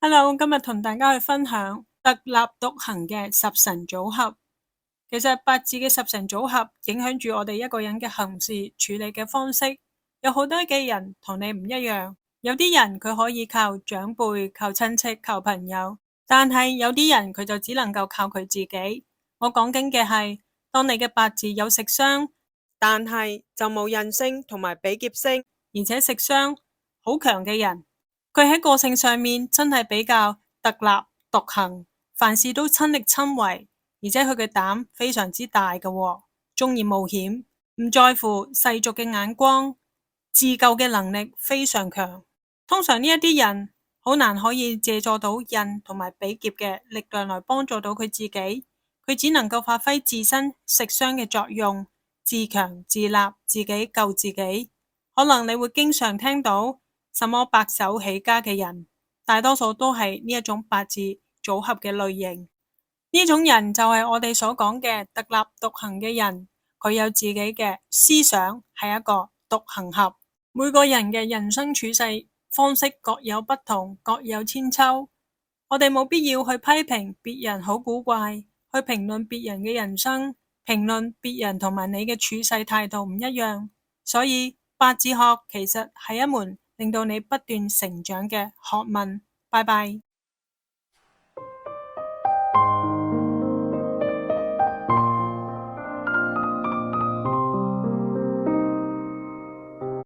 Hello，今日同大家去分享特立獨行嘅十神組合。其實八字嘅十神組合影響住我哋一個人嘅行事處理嘅方式。有好多嘅人同你唔一樣，有啲人佢可以靠長輩、靠親戚、靠朋友，但係有啲人佢就只能夠靠佢自己。我講緊嘅係，當你嘅八字有食傷，但係就冇印星同埋比劫星，而且食傷好強嘅人。佢喺個性上面真係比較特立獨行，凡事都親力親為，而且佢嘅膽非常之大嘅喎，鍾意冒險，唔在乎世俗嘅眼光，自救嘅能力非常強。通常呢一啲人好難可以借助到印同埋比劫嘅力量來幫助到佢自己，佢只能夠發揮自身食傷嘅作用，自強自立，自己救自己。可能你會經常聽到什麼白手起家嘅人，大多數都係呢一種八字組合嘅類型。呢種人就係我哋所講嘅特立獨行嘅人，佢有自己嘅思想，係一個獨行俠。每個人嘅人生處世方式各有不同，各有千秋。我哋冇必要去批評別人好古怪，去評論別人嘅人生，評論別人同埋你嘅處世態度唔一樣。所以八字學其實係一門令到你不斷成長嘅學問。拜拜。